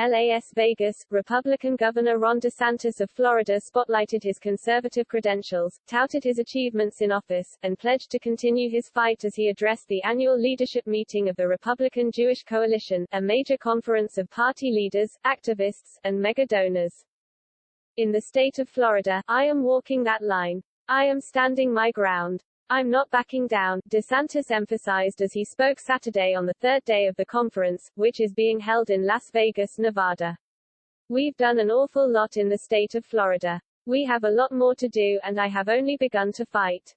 Las Vegas, Republican Governor Ron DeSantis of Florida spotlighted his conservative credentials, touted his achievements in office, and pledged to continue his fight as he addressed the annual leadership meeting of the Republican Jewish Coalition, a major conference of party leaders, activists, and mega donors. In the state of Florida, I am walking that line. I am standing my ground. I'm not backing down, DeSantis emphasized as he spoke Saturday on the third day of the conference, which is being held in Las Vegas, Nevada. We've done an awful lot in the state of Florida. We have a lot more to do, and I have only begun to fight.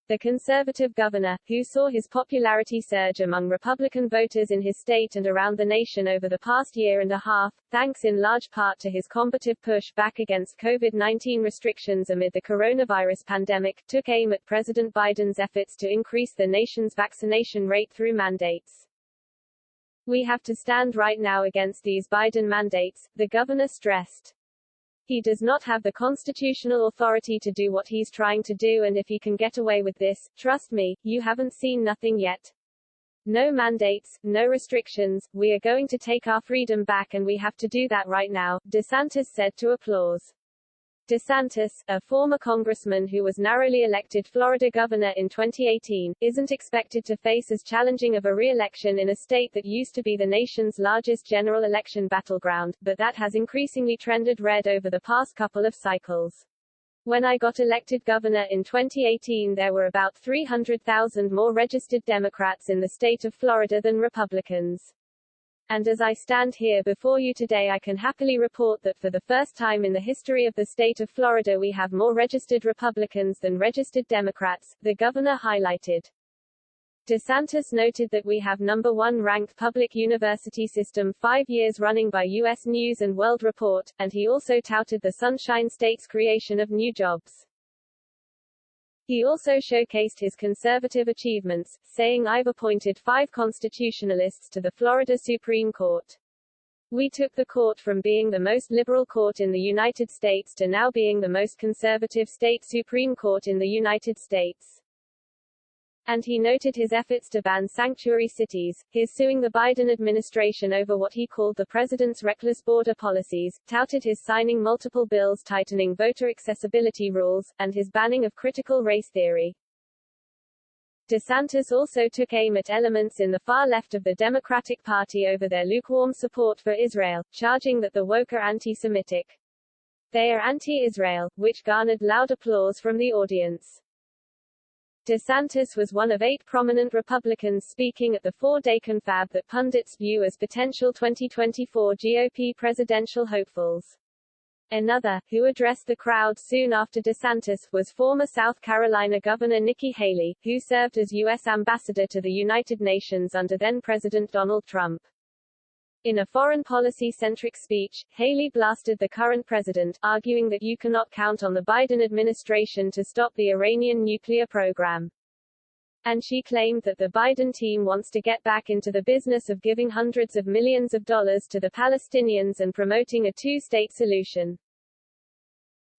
The conservative governor, who saw his popularity surge among Republican voters in his state and around the nation over the past year and a half, thanks in large part to his combative push back against COVID-19 restrictions amid the coronavirus pandemic, took aim at President Biden's efforts to increase the nation's vaccination rate through mandates. We have to stand right now against these Biden mandates, the governor stressed. He does not have the constitutional authority to do what he's trying to do, and if he can get away with this, trust me, you haven't seen nothing yet. No mandates, no restrictions, we are going to take our freedom back, and we have to do that right now, DeSantis said to Applause. DeSantis, a former congressman who was narrowly elected Florida governor in 2018, isn't expected to face as challenging of a re-election in a state that used to be the nation's largest general election battleground, but that has increasingly trended red over the past couple of cycles. When I got elected governor in 2018, there were about 300,000 more registered Democrats in the state of Florida than Republicans. And as I stand here before you today, I can happily report that for the first time in the history of the state of Florida, we have more registered Republicans than registered Democrats, the governor highlighted. DeSantis noted that we have number 1 ranked public university system 5 years running by U.S. News & World Report, and he also touted the Sunshine State's creation of new jobs. He also showcased his conservative achievements, saying, "I've appointed 5 constitutionalists to the Florida Supreme Court. We took the court from being the most liberal court in the United States to now being the most conservative state Supreme Court in the United States." And he noted his efforts to ban sanctuary cities, his suing the Biden administration over what he called the president's reckless border policies, touted his signing multiple bills tightening voter accessibility rules, and his banning of critical race theory. DeSantis also took aim at elements in the far left of the Democratic Party over their lukewarm support for Israel, charging that the woke are anti-Semitic. They are anti-Israel, which garnered loud applause from the audience. DeSantis was one of 8 prominent Republicans speaking at the 4-day confab that pundits view as potential 2024 GOP presidential hopefuls. Another, who addressed the crowd soon after DeSantis, was former South Carolina Governor Nikki Haley, who served as U.S. ambassador to the United Nations under then-President Donald Trump. In a foreign policy-centric speech, Haley blasted the current president, arguing that you cannot count on the Biden administration to stop the Iranian nuclear program. And she claimed that the Biden team wants to get back into the business of giving hundreds of millions of dollars to the Palestinians and promoting a 2-state solution.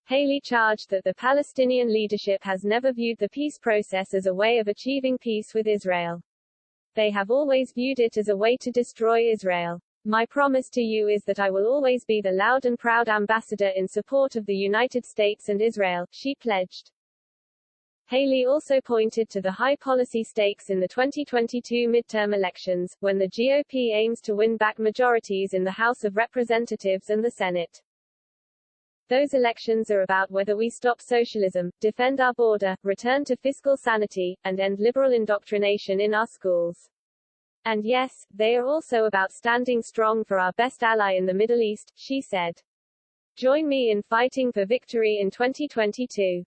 Haley charged that the Palestinian leadership has never viewed the peace process as a way of achieving peace with Israel. They have always viewed it as a way to destroy Israel. My promise to you is that I will always be the loud and proud ambassador in support of the United States and Israel, she pledged. Haley also pointed to the high policy stakes in the 2022 midterm elections, when the GOP aims to win back majorities in the House of Representatives and the Senate. Those elections are about whether we stop socialism, defend our border, return to fiscal sanity, and end liberal indoctrination in our schools. And yes, they are also about standing strong for our best ally in the Middle East, she said. Join me in fighting for victory in 2022.